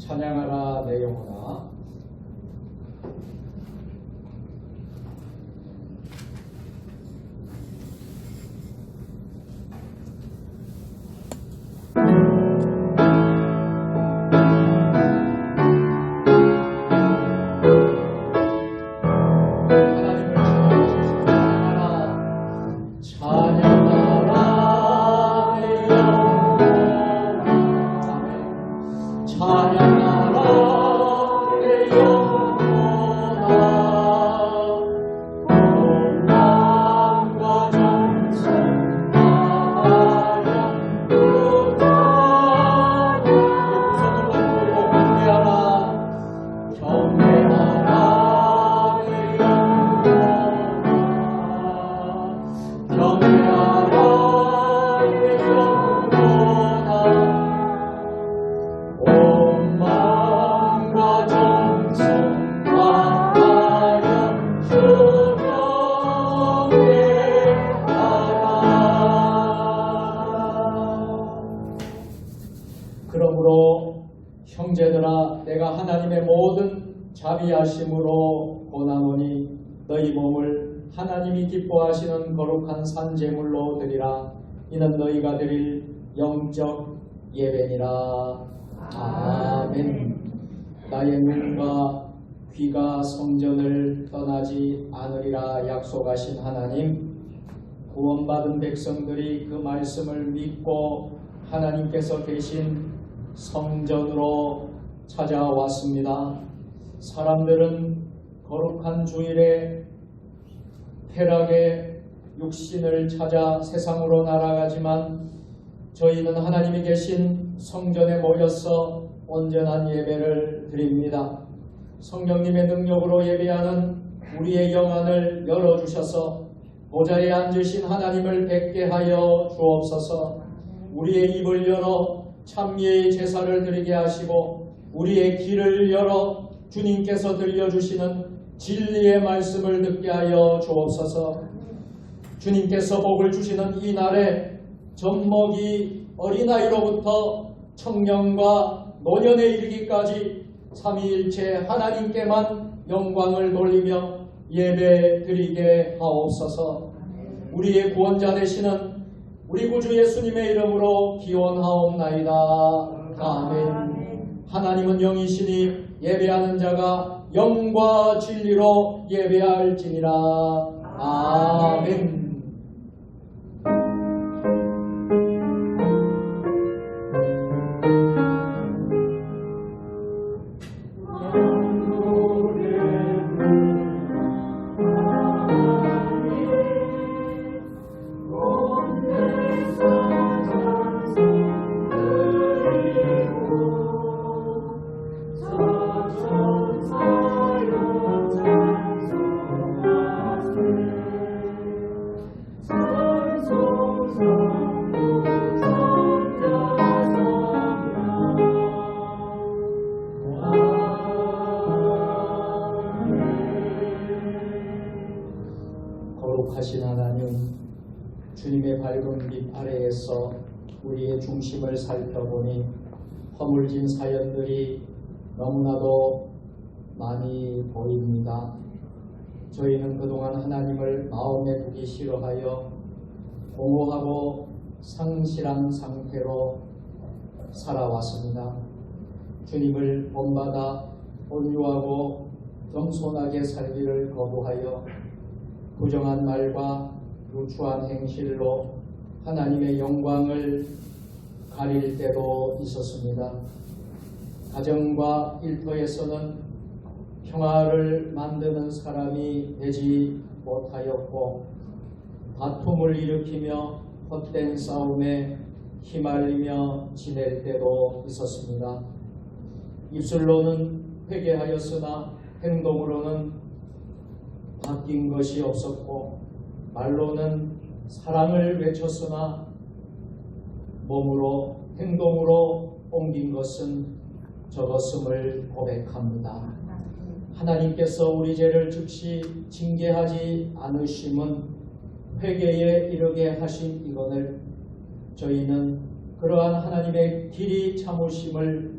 찬양하라 내 영혼아. 그러므로 형제들아, 내가 하나님의 모든 자비하심으로 권하노니 너희 몸을 하나님이 기뻐하시는 거룩한 산제물로 드리라. 이는 너희가 드릴 영적 예배니라. 아멘. 나의 눈과 귀가 성전을 떠나지 않으리라 약속하신 하나님, 구원받은 백성들이 그 말씀을 믿고 하나님께서 계신 성전으로 찾아왔습니다. 사람들은 거룩한 주일에 쾌락의 육신을 찾아 세상으로 날아가지만 저희는 하나님이 계신 성전에 모여서 온전한 예배를 드립니다. 성령님의 능력으로 예배하는 우리의 영안을 열어주셔서 보좌에 앉으신 하나님을 뵙게 하여 주옵소서. 우리의 입을 열어 찬미의 제사를 드리게 하시고 우리의 귀를 열어 주님께서 들려주시는 진리의 말씀을 듣게 하여 주옵소서. 주님께서 복을 주시는 이 날에 젖먹이 어린아이로부터 청년과 노년에 이르기까지 삼위일체 하나님께만 영광을 돌리며 예배 드리게 하옵소서. 우리의 구원자 되시는 우리 구주 예수님의 이름으로 기원하옵나이다. 아멘. 하나님은 영이시니 예배하는 자가 영과 진리로 예배할지니라. 아멘. 거룩하신 하나님, 주님의 밝은 빛 아래에서 우리의 중심을 살펴보니 허물진 사연들이 너무나도 많이 보입니다. 저희는 그동안 하나님을 마음에 두기 싫어하여 공허하고 상실한 상태로 살아왔습니다. 주님을 본받아 온유하고 겸손하게 살기를 거부하여 부정한 말과 루추한 행실로 하나님의 영광을 가릴 때도 있었습니다. 가정과 일터에서는 평화를 만드는 사람이 되지 못하였고 다툼을 일으키며 헛된 싸움에 휘말리며 지낼 때도 있었습니다. 입술로는 회개하였으나 행동으로는 바뀐 것이 없었고 말로는 사랑을 외쳤으나 몸으로 행동으로 옮긴 것은 적었음을 고백합니다. 하나님께서 우리 죄를 즉시 징계하지 않으심은 회개에 이르게 하신 이거늘 저희는 그러한 하나님의 길이 참으심을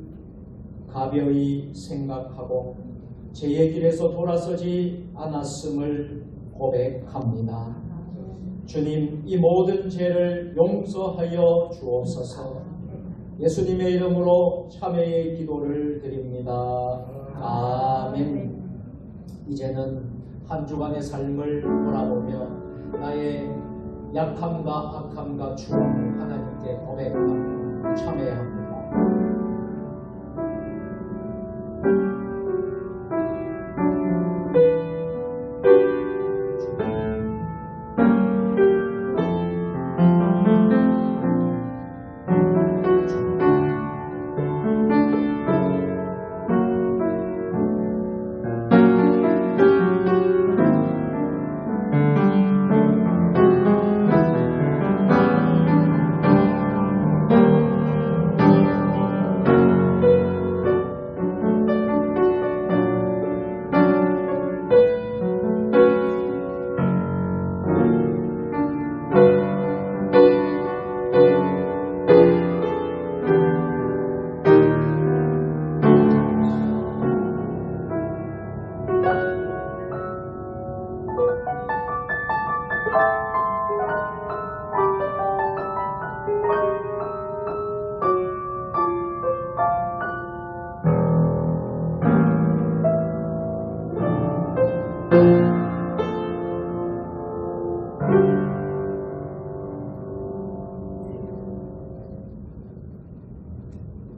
가벼이 생각하고 죄의 길에서 돌아서지 않았음을 고백합니다. 주님, 이 모든 죄를 용서하여 주옵소서. 예수님의 이름으로 참회의 기도를 드립니다. 아멘. 이제는 한 주간의 삶을 돌아보며 나의 약함과 악함과 죽음 하나님께 고백하며 참회합니다.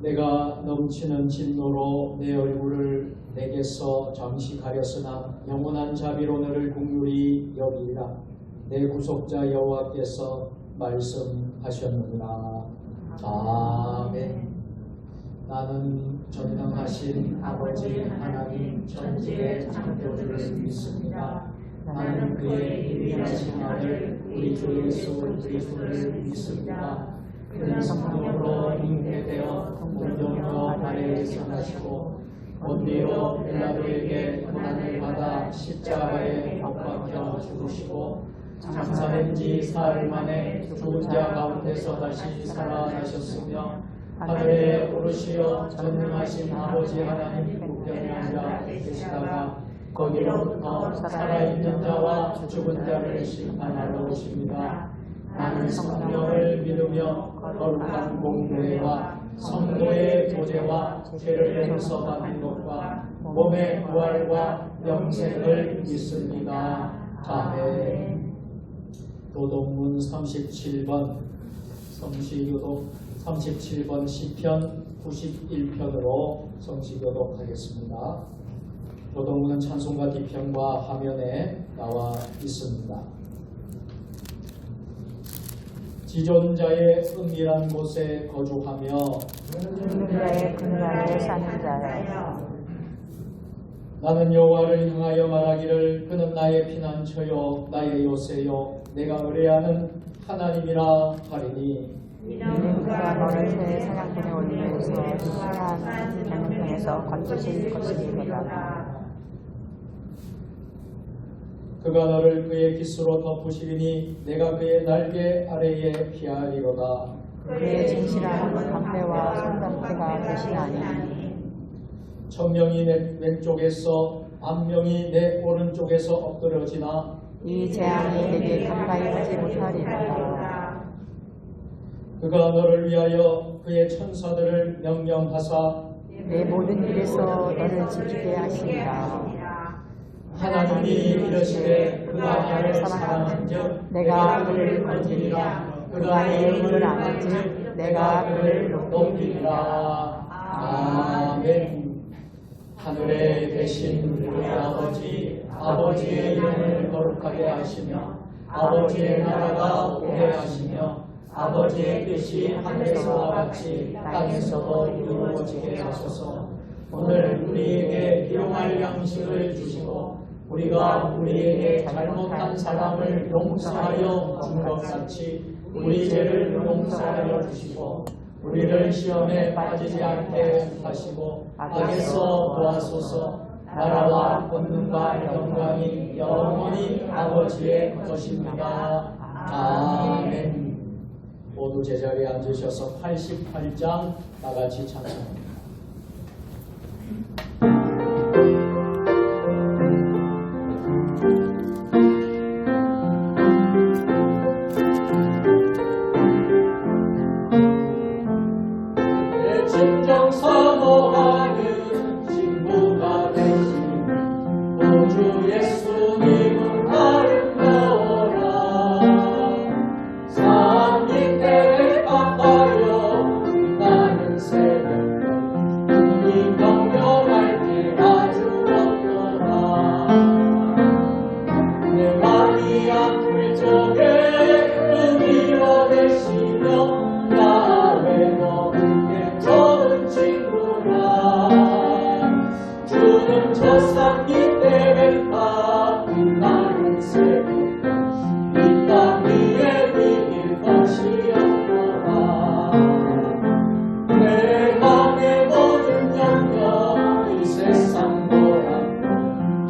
내가 넘치는 진노로 내 얼굴을 내게서 잠시 가렸으나 영원한 자비로 너를 긍휼히 여기리라. 내 구속자 여호와께서 말씀하셨느니라. 아멘. 나는 전능하신 아버지 하나님 천지의 창조주를 믿습니다. 나는 그의 유일하신 아들 우리 주 예수 그리스도를 믿습니다. 그는 성령으로 잉태되어 동정녀 마리아에서 나시고 본디오 빌라도에게 고난을 받아 십자가에 못 박혀 죽으시고 장사된 지 사흘 만에 죽은 자 가운데서 다시 살아나셨으며 하늘에 오르시어 전능하신 아버지 하나님 우편에 앉아 계시다가 거기로부터 살아있는 자와 죽은 자를 심판하러 오십니다. 나는 성령을 믿으며 거룩한 공교회와 성도의 교제와 죄를 용서받는 것과 몸의 부활과 영생을 믿습니다. 아멘. 도덕문 37번 성시교독 37번 시편 91편으로 성시교독하겠습니다. 도덕문은 찬송가 뒤편과 화면에 나와 있습니다. 지존자의 은밀한 곳에 거주하며 자의 근간에 사는 자여, 나는 여호와를 향하여 말하기를 그는 나의 피난처요 나의 요새요 내가 의뢰하는 하나님이라 하리니 이는 그가 너를 새 사냥꾼의 원리에서 심한 전염병에서 건지실 것이니라. 그가 너를 그의 깃으로 덮으시리니 내가 그의 날개 아래에 피하리로다. 그의 진실한 담대와 손담대가 대신하니 천명이 내 왼쪽에서 암명이 내 오른쪽에서 엎드러지나 이 재앙이 내게 가까이 하지 못하리로다. 그가 너를 위하여 그의 천사들을 명령하사 내 모든 길에서 너를 지키게 하시리라. 하나님이 이르시되 그가 나를 사랑한즉 내가 그를 건지리라. 그가 내 이름을 아는즉 내가 그를 높이리라. 아멘. 하늘에 계신 우리 아버지, 아버지의 이름을 거룩하게 하시며 아버지의 나라가 오게 하시며 아버지의 뜻이 하늘에서와 같이 땅에서도 이루어지게 하소서. 오늘 우리에게 일용할 양식을 주시고 우리가 우리에게 잘못한 사람을 용서하여 준 것 같이 우리 죄를 용서하여 주시고 우리를 시험에 빠지지 않게 하시고 악에서 도와소서. 나라와 권능과 영광이 영원히 아버지의 것입니다. 아멘. 모두 제자리에 앉으셔서 88장 나같이 찬송합니다. 내 진정 선호하는 친구가 되신 우주 예수님은 아름다워라. 산 밑에 가까여 빛나는 새벽별 눈이 경멸할 때 아주 없더라. 내 마리아 불쪽에 밀어내시며 나의 너에게 좋은 친구라. 주는 저 산 밑에 뱉다 빛나는 새벽별 이 땅 위에 비길 것이 없더라. 내 맘의 모든 염려 이 세상 보라고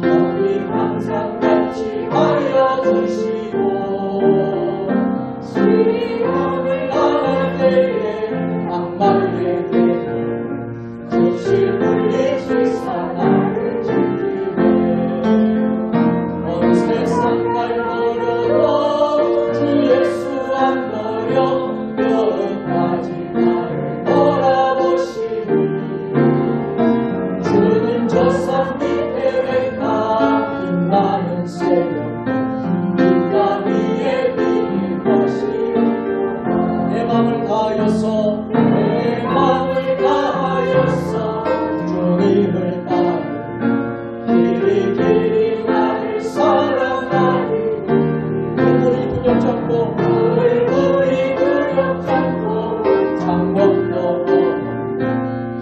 여기 항상 같이 하여 주시고 수리함을 당할 때에 악마의 괴를 즉시 물리치사 나를 지키네. 온 세상 날 버려도 주 예수 안 버려 끝까지 나를 돌아보시니. 주는 저 산 밑에 뱉다 빛나는 새벽 이 땅 위에 비길 것이 없더라. 내 맘을 다하여서 내 맘을 다하여서 주님을 따르 길이 길이 나를 사랑하니. 얼굴이 두렵지 않고 얼굴이 두렵지 않고 창문도 없는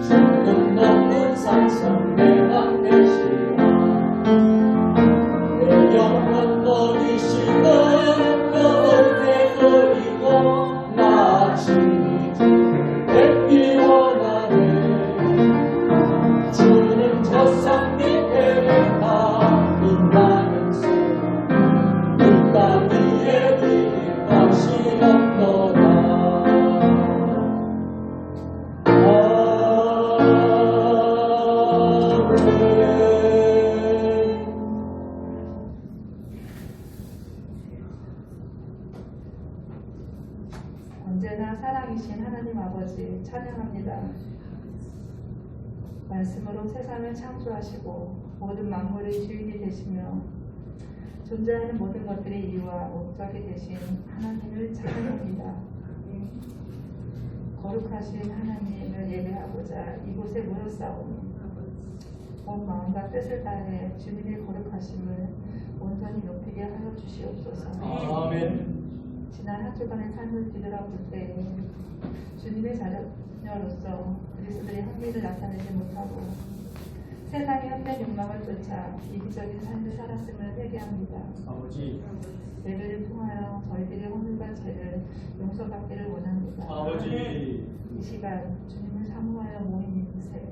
주는 높은 산성 내가 되시라. 내 영혼 버리시는 그 은혜 그리고 나 친히 주를 뵙기 원하네. 주는 저 산 밑에 뱉다 빛나는 새벽 이 땅 위에 비길 것이 없더라. 언제나 사랑이신 하나님 아버지 찬양합니다. 말씀으로 세상을 창조하시고 모든 만물의 주인이 되시며 존재하는 모든 것들의 이유와 목적이 되신 하나님을 찬양합니다. 거룩하신 하나님을 예배하고자 이곳에 모였사오니 온 마음과 뜻을 다해 주님의 거룩하심을 온전히 높이게 하여 주시옵소서. 아멘. 지난 한 주간의 삶을 뒤돌아볼 때 주님의 자녀로서 그리스도의 합리를 나타내지 못하고 세상의 헛된 욕망을 쫓아 이기적인 삶을 살았음을 회개합니다. 아버지, 예배를 통하여 저희들의 허물과 죄를 용서받기를 원합니다. 아버지, 이 시간 주님을 사모하여 모인 이곳에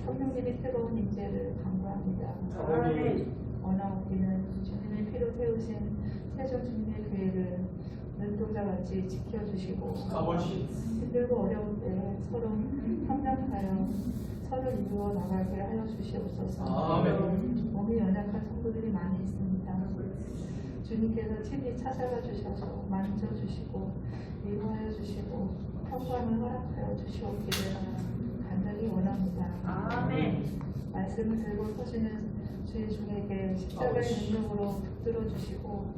성령님의 뜨거운 임재를 간구합니다. 아버지, 원하옵기는 주님의 피로 세우신 세종 주님의 교회를 눈동자같이 지켜주시고 아버지, 힘들고 어려울 때 서로 협력하여 서로 이루어 나가게 하여 주시옵소서. 아멘. 몸이 연약한 성도들이 많이 있습니다. 주님께서 친히 찾아가 주셔서 만져주시고 위로하여 주시고 평강을 허락하여 주시옵기를 간절히 원합니다. 아멘. 말씀을 들고 서시는 주의 종에게 십자가의 능력으로 붙들어 주시고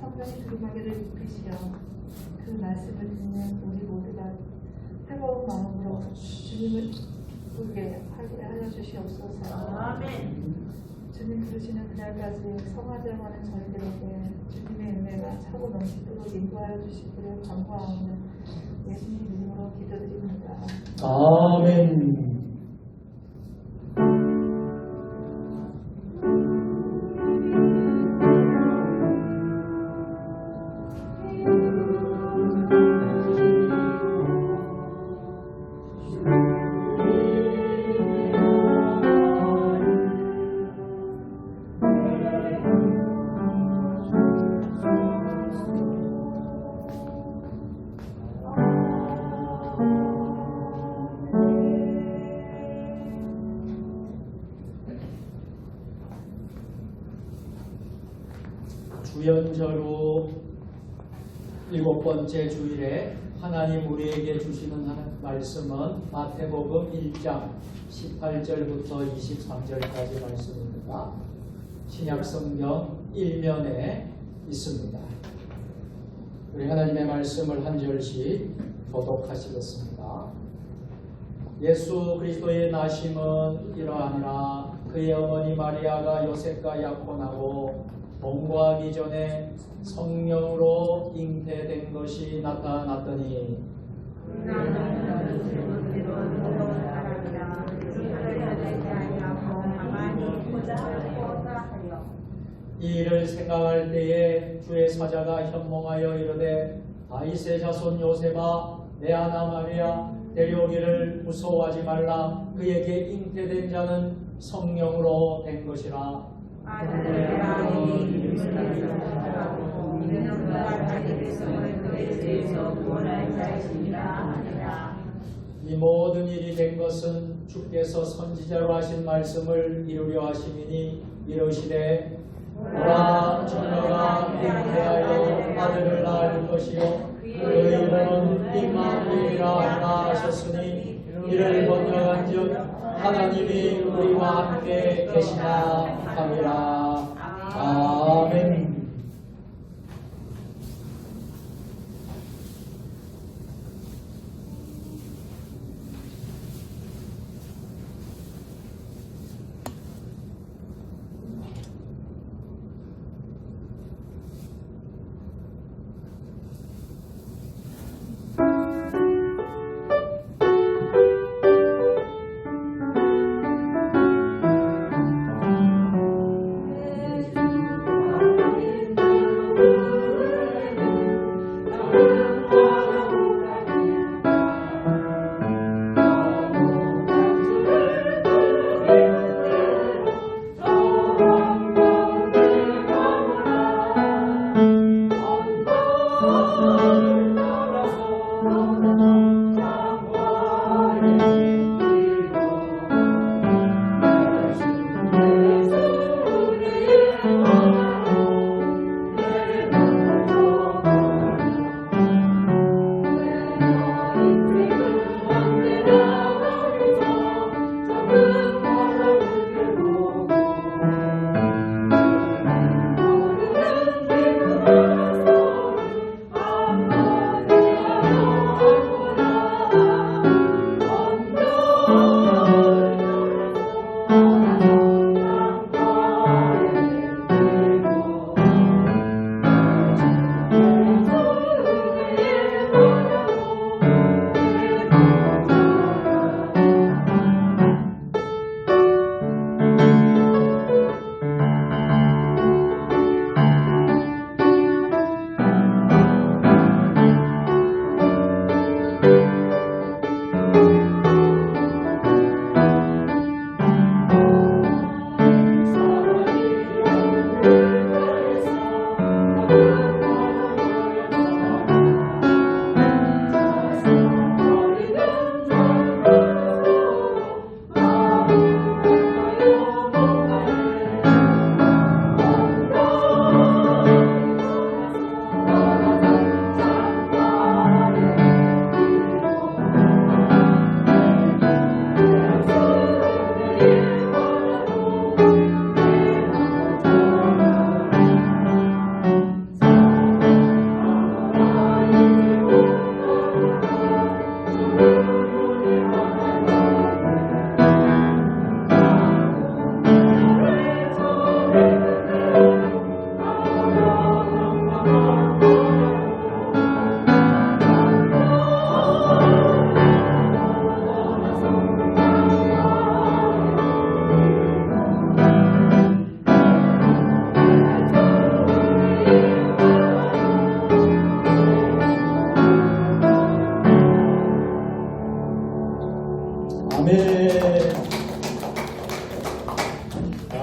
성령의 두루마기를 입히시어 그 말씀을 듣는 우리 모두가 뜨거운 마음으로 주님을 기쁘게 하게 하여 주시옵소서. 아멘. 주님 부르시는 그날까지 성화되어가는 저희들에게 주님의 은혜가 차고 넘치도록 인도하여 주시기를 간구하오며 예수님 이름으로 기도드립니다. 아멘. 주연절후 7번째 주일에 하나님 우리에게 주시는 말씀은 마태복음 1장 18절부터 23절까지 말씀입니다. 신약성경 1면에 있습니다. 우리 하나님의 말씀을 한 절씩 교독하시겠습니다. 예수 그리스도의 나심은 이러하니라. 그의 어머니 마리아가 요셉과 약혼하고 동거하기 전에 성령으로 잉태된 것이 나타났더니 이 일을 생각할 때에 주의 사자가 현몽하여 이르되 다윗의 자손 요셉아 내 아나 마리아 데려오기를 무서워하지 말라. 그에게 잉태된 자는 성령으로 된 것이라. 이 모든 일이 된 것은 주께서 선지자로 하신 말씀을 이루려 하심이니 이르시되 보라 처녀가 잉태하여 아들을 낳을 것이요 그 이름은 임마누엘이라 하라 하셨으니 이를 번역한즉 하나님이 우리와 함께 계시나 함이라. 아멘.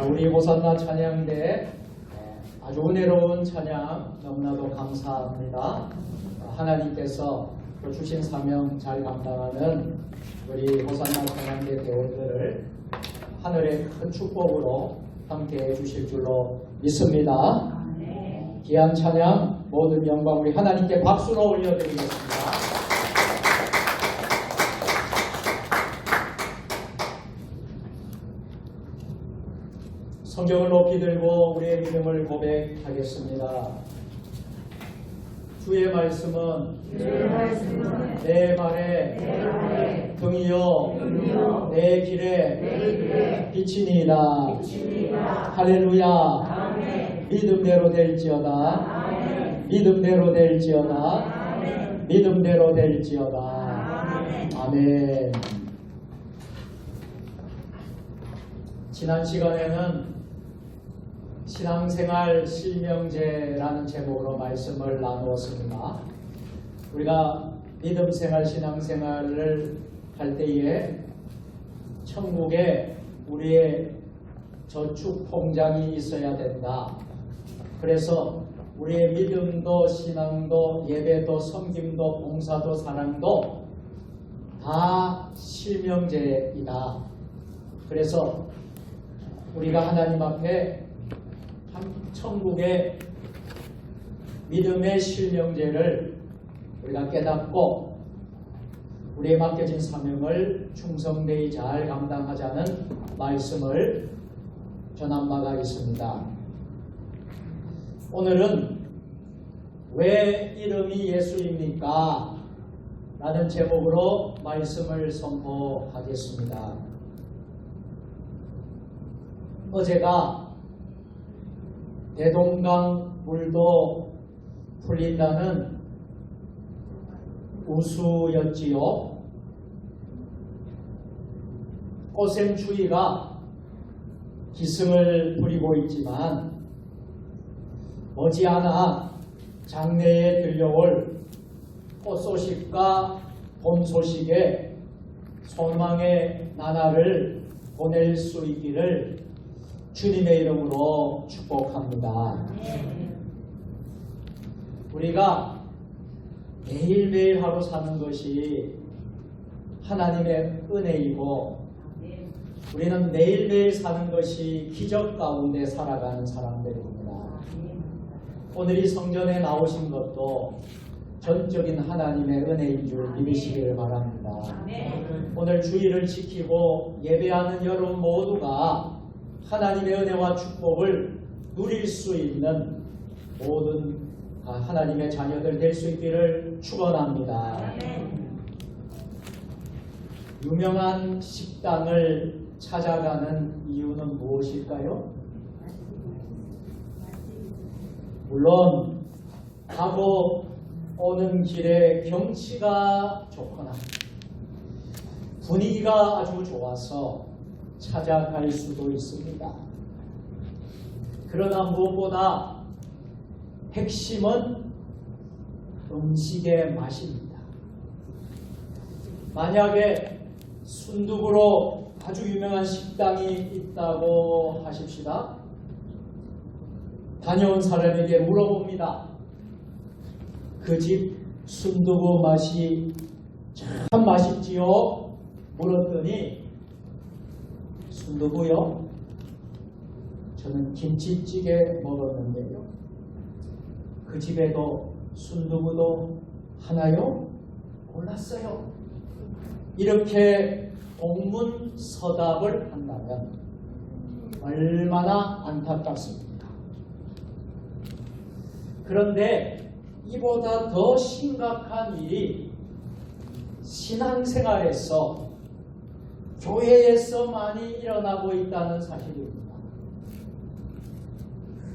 우리 호산나 찬양대 아주 은혜로운 찬양 너무나도 감사합니다. 하나님께서 또 주신 사명 잘 감당하는 우리 호산나 찬양대 대원들을 하늘의 큰 축복으로 함께 해주실 줄로 믿습니다. 귀한 찬양 모든 영광 우리 하나님께 박수로 올려드리겠습니다. 성경을 높이 들고 우리의 믿음을 고백하겠습니다. 주의 말씀은 내 발에 등이요 내 길에 빛이니이다. 할렐루야. 믿음대로 될지어다. 믿음대로 될지어다. 믿음대로 될지어다. 아멘. 지난 시간에는 신앙생활 실명제라는 제목으로 말씀을 나누었습니다. 우리가 믿음생활, 신앙생활을 할 때에 천국에 우리의 저축 통장이 있어야 된다. 그래서 우리의 믿음도 신앙도 예배도 섬김도 봉사도 사랑도 다 실명제이다. 그래서 우리가 하나님 앞에 천국의 믿음의 실명제를 우리가 깨닫고 우리의 맡겨진 사명을 충성되이 잘 감당하자는 말씀을 전한 바가 있습니다. 오늘은 왜 이름이 예수입니까? 라는 제목으로 말씀을 선포하겠습니다. 어제가 대동강 물도 풀린다는 우수였지요. 꽃샘추위가 기승을 부리고 있지만 머지않아 장래에 들려올 꽃소식과 봄소식에 소망의 나날을 보낼 수 있기를 주님의 이름으로 축복합니다. 우리가 매일매일 하루 사는 것이 하나님의 은혜이고 우리는 매일매일 사는 것이 기적 가운데 살아가는 사람들입니다. 오늘 이 성전에 나오신 것도 전적인 하나님의 은혜인 줄 믿으시기를 바랍니다. 오늘 주일을 지키고 예배하는 여러분 모두가 하나님의 은혜와 축복을 누릴 수 있는 모든 하나님의 자녀들 될 수 있기를 축원합니다. 유명한 식당을 찾아가는 이유는 무엇일까요? 물론 가고 오는 길에 경치가 좋거나 분위기가 아주 좋아서 찾아갈 수도 있습니다. 그러나 무엇보다 핵심은 음식의 맛입니다. 만약에 순두부로 아주 유명한 식당이 있다고 하십시다. 다녀온 사람에게 물어봅니다. 그 집 순두부 맛이 참 맛있지요? 물었더니 순두부요? 저는 김치찌개 먹었는데요. 그 집에도 순두부도 하나요? 골랐어요. 이렇게 동문서답을 한다면 얼마나 안타깝습니까? 그런데 이보다 더 심각한 일이 신앙생활에서 교회에서 많이 일어나고 있다는 사실입니다.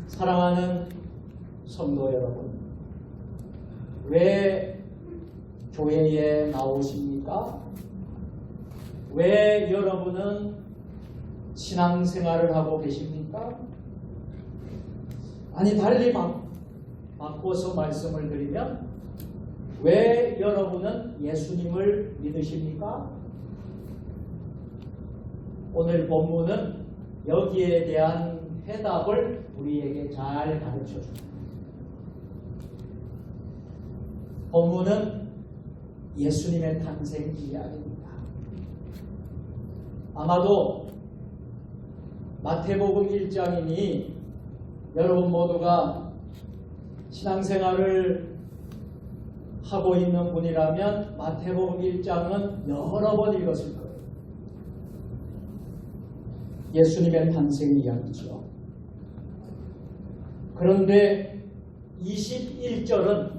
사랑하는 성도 여러분, 왜 교회에 나오십니까? 왜 여러분은 신앙생활을 하고 계십니까? 아니 달리 바꿔서 말씀을 드리면 왜 여러분은 예수님을 믿으십니까? 오늘 본문은 여기에 대한 해답을 우리에게 잘 가르쳐 줍니다. 본문은 예수님의 탄생 이야기입니다. 아마도 마태복음 1장이니 여러분 모두가 신앙생활을 하고 있는 분이라면 마태복음 1장은 여러 번 읽었을 거예요. 예수님의 탄생 이야기죠. 그런데 21절은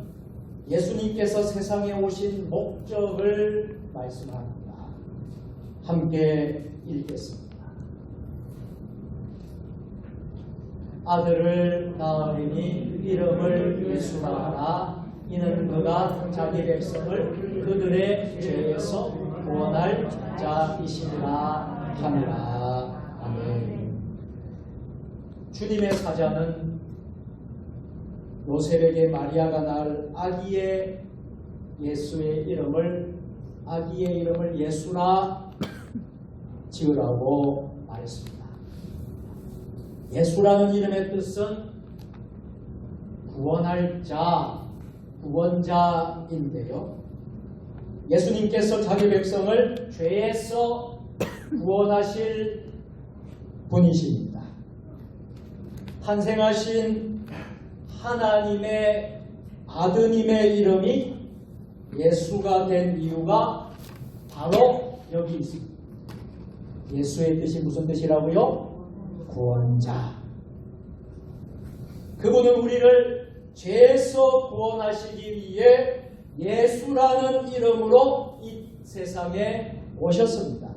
예수님께서 세상에 오신 목적을 말씀합니다. 함께 읽겠습니다. 아들을 낳으리니 이름을 예수라 하라. 이는 그가 자기 백성을 그들의 죄에서 구원할 자이시니라 하니라. 아멘. 주님의 사자는 요셉에게 마리아가 낳을 아기의 이름을 예수라 지으라고 말했습니다. 예수라는 이름의 뜻은 구원할 자, 구원자인데요. 예수님께서 자기 백성을 죄에서 구원하실 분이십니다. 탄생하신 하나님의 아드님의 이름이 예수가 된 이유가 바로 여기 있습니다. 예수의 뜻이 무슨 뜻이라고요? 구원자. 그분은 우리를 죄에서 구원하시기 위해 예수라는 이름으로 이 세상에 오셨습니다.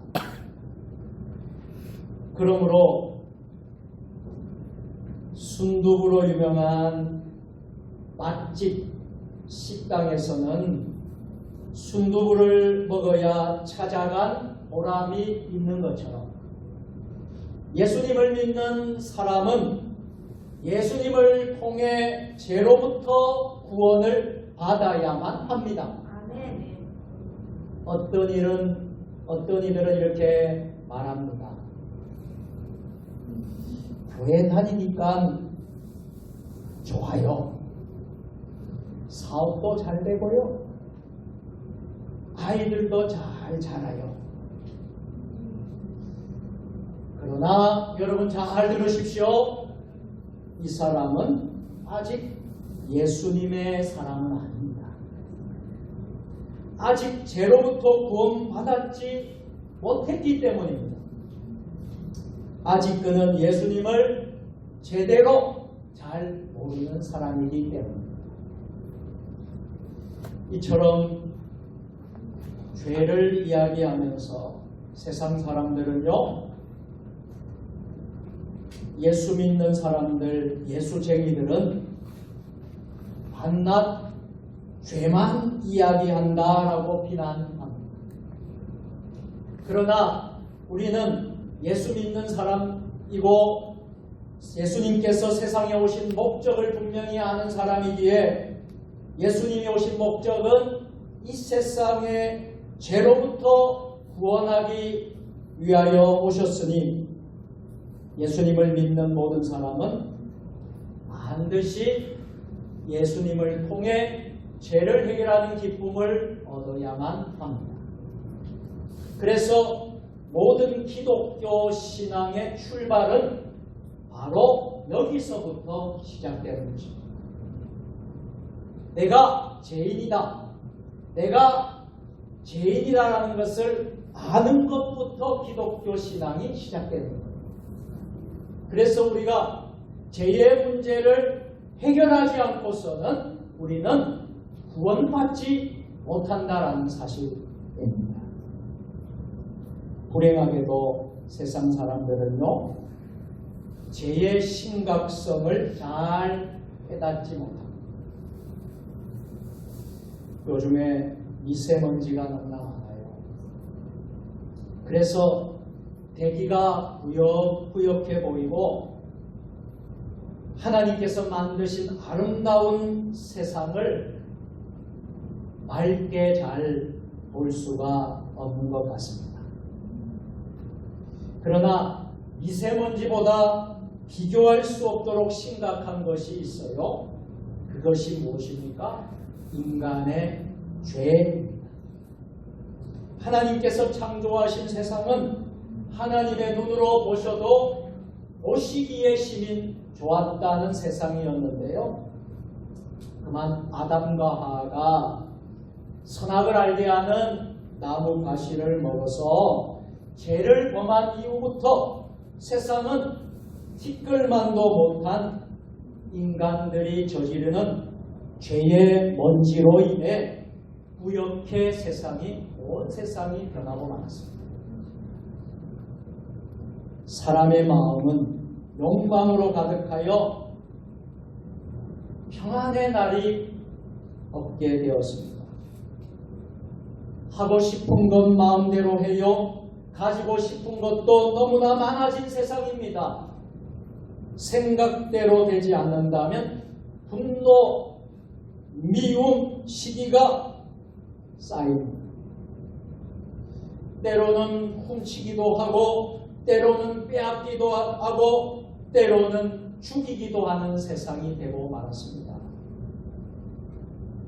그러므로 순두부로 유명한 맛집 식당에서는 순두부를 먹어야 찾아간 보람이 있는 것처럼 예수님을 믿는 사람은 예수님을 통해 죄로부터 구원을 받아야만 합니다. 어떤 이들은 이렇게 말합니다. 교회 다니니까 좋아요. 사업도 잘 되고요. 아이들도 잘 자라요. 그러나 여러분 잘 들으십시오. 이 사람은 아직 예수님의 사람은 아닙니다. 아직 죄로부터 구원받았지 못했기 때문입니다. 아직 그는 예수님을 제대로 잘 모르는 사람이기 때문입니다. 이처럼 죄를 이야기하면서 세상 사람들은요, 예수 믿는 사람들, 예수쟁이들은 밤낮 죄만 이야기한다라고 비난합니다. 그러나 우리는 예수 믿는 사람이고 예수님께서 세상에 오신 목적을 분명히 아는 사람이기에 예수님이 오신 목적은 이 세상의 죄로부터 구원하기 위하여 오셨으니 예수님을 믿는 모든 사람은 반드시 예수님을 통해 죄를 해결하는 기쁨을 얻어야만 합니다. 그래서 모든 기독교 신앙의 출발은 바로 여기서부터 시작되는 것입니다. 내가 죄인이다. 내가 죄인이라는 것을 아는 것부터 기독교 신앙이 시작되는 거예요. 그래서 우리가 죄의 문제를 해결하지 않고서는 우리는 구원받지 못한다라는 사실입니다. 불행하게도 세상 사람들은요, 죄의 심각성을 잘 깨닫지 못합니다. 요즘에 미세먼지가 너무나 많아요. 그래서 대기가 뿌옇게 보이고 하나님께서 만드신 아름다운 세상을 맑게 잘 볼 수가 없는 것 같습니다. 그러나 미세먼지보다 비교할 수 없도록 심각한 것이 있어요. 그것이 무엇입니까? 인간의 죄입니다. 하나님께서 창조하신 세상은 하나님의 눈으로 보셔도 보시기에 심히 좋았다는 세상이었는데요. 그만 아담과 하와가 선악을 알게 하는 나무 가시를 먹어서 죄를 범한 이후부터 세상은 티끌만도 못한 인간들이 저지르는 죄의 먼지로 인해 부옇게 온 세상이 변하고 말았습니다. 사람의 마음은 욕망으로 가득하여 평안의 날이 없게 되었습니다. 하고 싶은 것 마음대로 해요. 가지고 싶은 것도 너무나 많아진 세상입니다. 생각대로 되지 않는다면 분노, 미움, 시기가 쌓입니다. 때로는 훔치기도 하고 때로는 빼앗기도 하고 때로는 죽이기도 하는 세상이 되고 말았습니다.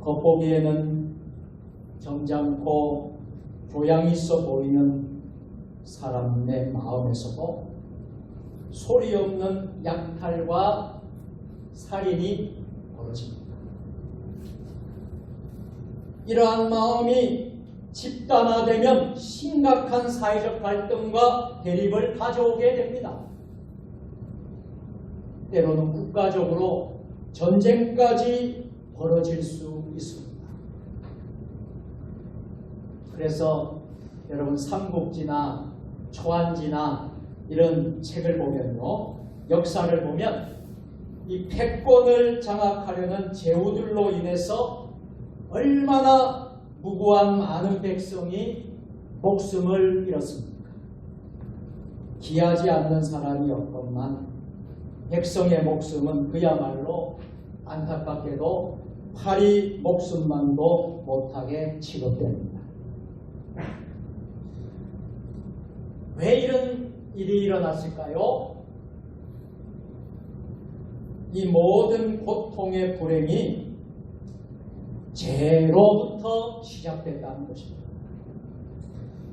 겉보기에는 점잖고 교양 있어 보이는 사람의 마음에서도 소리 없는 약탈과 살인이 벌어집니다. 이러한 마음이 집단화되면 심각한 사회적 갈등과 대립을 가져오게 됩니다. 때로는 국가적으로 전쟁까지 벌어질 수 있습니다. 그래서 여러분 삼국지나 초안지나 이런 책을 보면요, 역사를 보면 이 패권을 장악하려는 제후들로 인해서 얼마나 무고한 많은 백성이 목숨을 잃었습니까? 기하지 않는 사람이 없건만 백성의 목숨은 그야말로 안타깝게도 파리 목숨만도 못하게 취급됩니다. 왜 이런 일이 일어났을까요? 이 모든 고통의 불행이 죄로부터 시작됐다는 것입니다.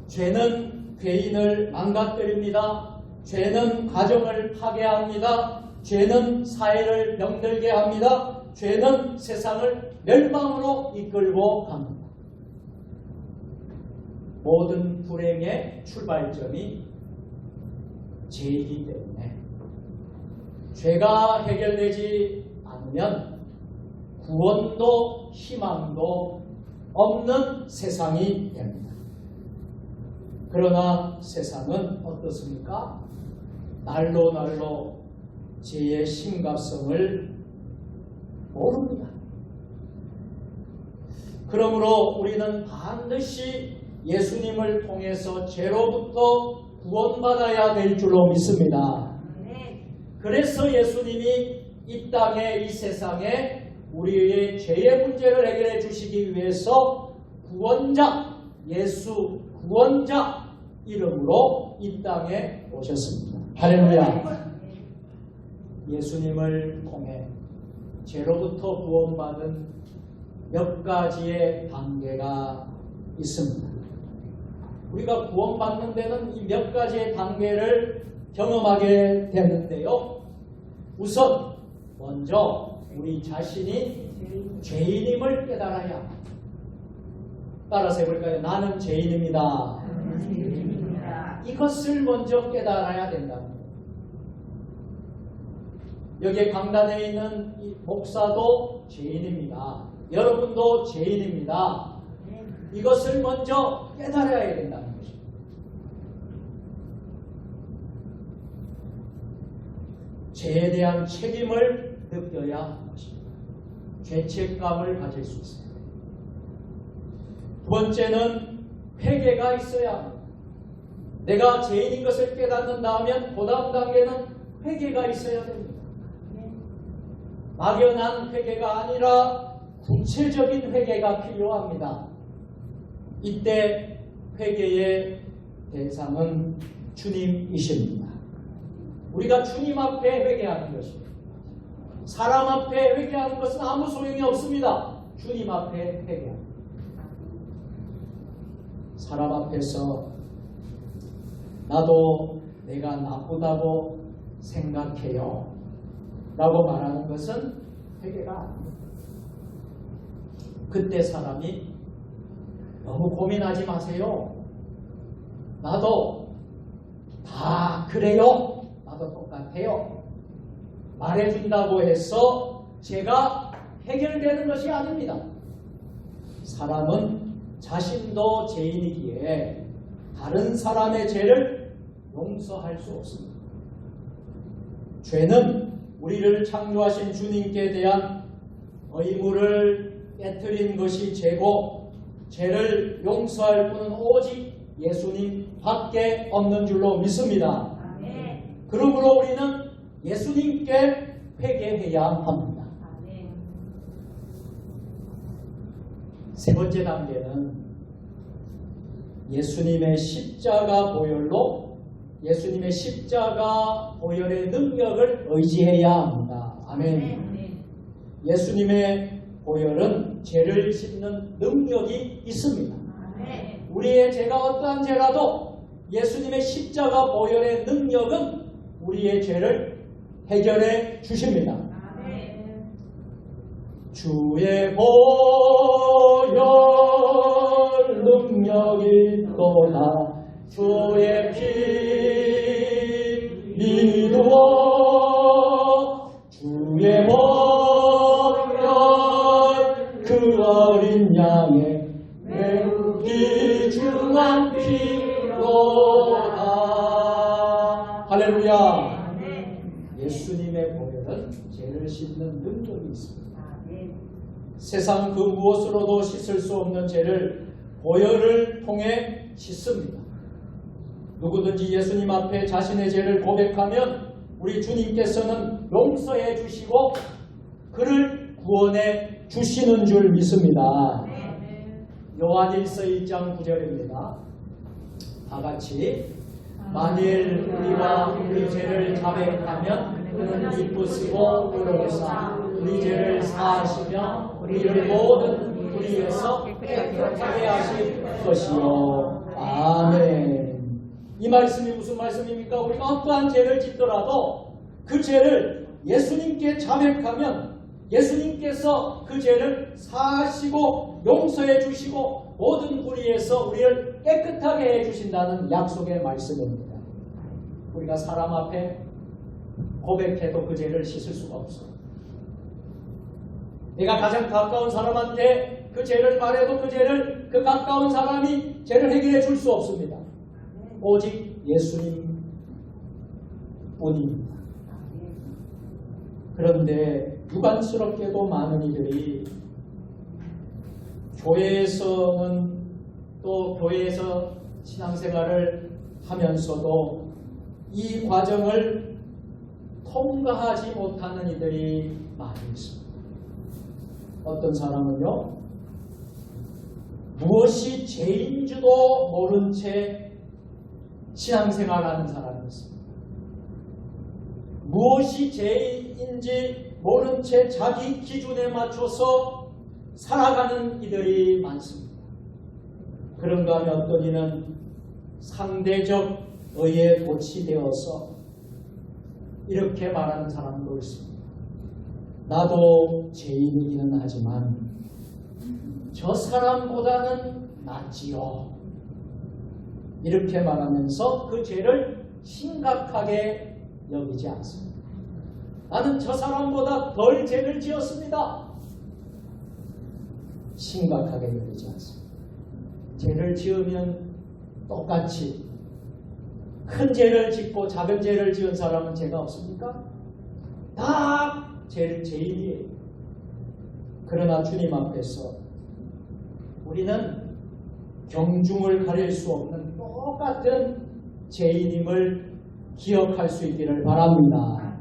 죄는 죄인을 망가뜨립니다. 죄는 가정을 파괴합니다. 죄는 사회를 병들게 합니다. 죄는 세상을 멸망으로 이끌고 갑니다. 모든 불행의 출발점이 죄이기 때문에 죄가 해결되지 않으면 구원도 희망도 없는 세상이 됩니다. 그러나 세상은 어떻습니까? 날로 날로 죄의 심각성을 모릅니다. 그러므로 우리는 반드시 예수님을 통해서 죄로부터 구원받아야 될 줄로 믿습니다. 그래서 예수님이 이 땅에 이 세상에 우리의 죄의 문제를 해결해 주시기 위해서 구원자, 예수 구원자 이름으로 이 땅에 오셨습니다. 할렐루야. 예수님을 통해 죄로부터 구원받은 몇 가지의 단계가 있습니다. 우리가 구원받는 데는 이 몇 가지의 단계를 경험하게 되는데요. 우선 먼저 우리 자신이 죄인임을 깨달아야 합니다. 따라서 해볼까요? 나는 죄인입니다. 이것을 먼저 깨달아야 된다는 거예요. 여기에 강단에 있는 이 목사도 죄인입니다. 여러분도 죄인입니다. 이것을 먼저 깨달아야 된다는 것입니다. 죄에 대한 책임을 느껴야 하는 것입니다. 죄책감을 가질 수 있어요. 두 번째는 회개가 있어야 합니다. 내가 죄인인 것을 깨닫는다면 그 다음 단계는 회개가 있어야 됩니다. 막연한 회개가 아니라 구체적인 회개가 필요합니다. 이때 회개의 대상은 주님이십니다. 우리가 주님 앞에 회개하는 것입니다. 사람 앞에 회개하는 것은 아무 소용이 없습니다. 주님 앞에 회개합니다. 사람 앞에서 나도 내가 나쁘다고 생각해요 라고 말하는 것은 회개가 아닙니다. 그때 사람이 너무 고민하지 마세요. 나도 다 그래요 죄값도 똑같아요. 말해준다고 해서 죄가 해결되는 것이 아닙니다. 사람은 자신도 죄인이기에 다른 사람의 죄를 용서할 수 없습니다. 죄는 우리를 창조하신 주님께 대한 의무를 깨뜨린 것이 죄고, 죄를 용서할 분은 오직 예수님 밖에 없는 줄로 믿습니다. 그러므로 우리는 예수님께 회개해야 합니다. 세 번째 단계는 예수님의 십자가 보혈로 예수님의 십자가 보혈의 능력을 의지해야 합니다. 아멘. 예수님의 보혈은 죄를 씻는 능력이 있습니다. 우리의 죄가 어떠한 죄라도 예수님의 십자가 보혈의 능력은 우리의 죄를 해결해 주십니다. 주의 보혈 능력이 있도다. 주의 피 이루어 주의 보혈 그 어린 양의 매우 귀중한 피로다. 할렐루야. 예수님의 보혈은 죄를 씻는 능력이 있습니다. 세상 그 무엇으로도 씻을 수 없는 죄를 보혈을 통해 씻습니다. 누구든지 예수님 앞에 자신의 죄를 고백하면 우리 주님께서는 용서해 주시고 그를 구원해 주시는 줄 믿습니다. 요한일서 1장 9절입니다. 다같이 만일 우리가 우리 죄를 자백하면 그는 기쁘시고 의로우사 우리 죄를 사하시며 우리를 모든 불의에서 깨끗하게 하실 것이요. 아멘. 이 말씀이 무슨 말씀입니까? 우리가 어떠한 죄를 짓더라도 그 죄를 예수님께 자백하면 예수님께서 그 죄를 사하시고 용서해 주시고 모든 불의에서 우리를 깨끗하게 해 주신다는 약속의 말씀입니다. 우리가 사람 앞에 고백해도 그 죄를 씻을 수가 없어요. 내가 가장 가까운 사람한테 그 죄를 말해도 그 죄를 그 가까운 사람이 죄를 해결해 줄 수 없습니다. 오직 예수님 뿐입니다. 그런데 유관스럽게도 많은 이들이 교회에서는 또 교회에서 신앙생활을 하면서도 이 과정을 통과하지 못하는 이들이 많이 있습니다. 어떤 사람은요, 무엇이 죄인지도 모른 채 신앙생활하는 사람이 있습니다. 무엇이 죄인지 모른 채 자기 기준에 맞춰서 살아가는 이들이 많습니다. 그런가 하면 어떤 이는 상대적 의에 도취되어서 이렇게 말하는 사람도 있습니다. 나도 죄인이기는 하지만 저 사람보다는 낫지요. 이렇게 말하면서 그 죄를 심각하게 여기지 않습니다. 나는 저 사람보다 덜 죄를 지었습니다. 심각하게 여기지 않습니다. 죄를 지으면 똑같이 큰 죄를 짓고 작은 죄를 지은 사람은 죄가 없습니까? 다 죄인이에요. 그러나 주님 앞에서 우리는 경중을 가릴 수 없는 똑같은 죄인임을 기억할 수 있기를 바랍니다.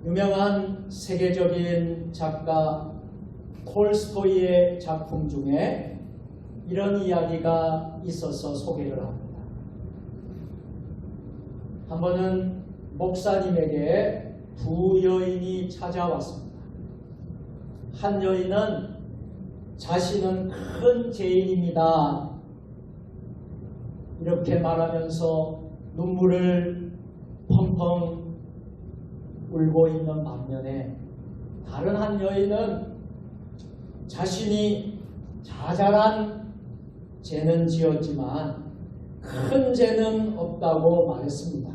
유명한 세계적인 작가 톨스토이의 작품 중에 이런 이야기가 있어서 소개를 합니다. 한 번은 목사님에게 두 여인이 찾아왔습니다. 한 여인은 자신은 큰 죄인입니다. 이렇게 말하면서 눈물을 펑펑 울고 있는 반면에 다른 한 여인은 자신이 자잘한 죄는 지었지만 큰 죄는 없다고 말했습니다.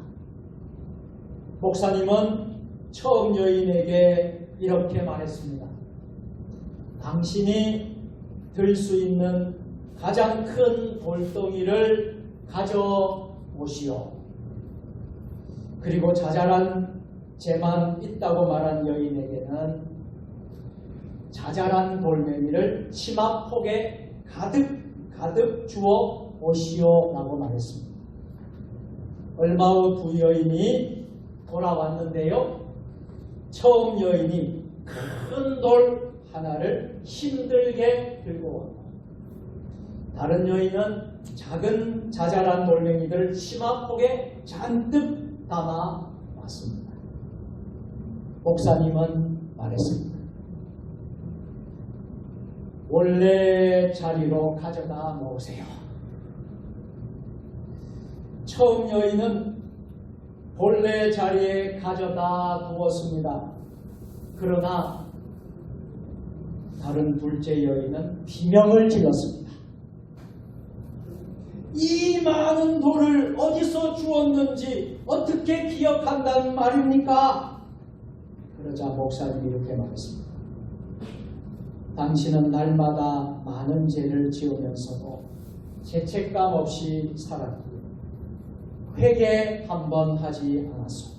목사님은 처음 여인에게 이렇게 말했습니다. 당신이 들 수 있는 가장 큰 돌덩이를 가져오시오. 그리고 자잘한 죄만 있다고 말한 여인에게는 자잘한 돌멩이를 치마폭에 가득 주어 오시오라고 말했습니다. 얼마 후 두 여인이 돌아왔는데요. 처음 여인이 큰 돌 하나를 힘들게 들고 왔고, 다른 여인은 작은 자잘한 돌멩이들을 치마폭에 잔뜩 담아 왔습니다. 목사님은 말했습니다. 원래 자리로 가져다 놓으세요. 처음 여인은 본래 자리에 가져다 두었습니다. 그러나 다른 둘째 여인은 비명을 질렀습니다. 이 많은 돌을 어디서 주었는지 어떻게 기억한단 말입니까? 그러자 목사님이 이렇게 말했습니다. 당신은 날마다 많은 죄를 지으면서도 죄책감 없이 살았고 회개 한 번 하지 않았소.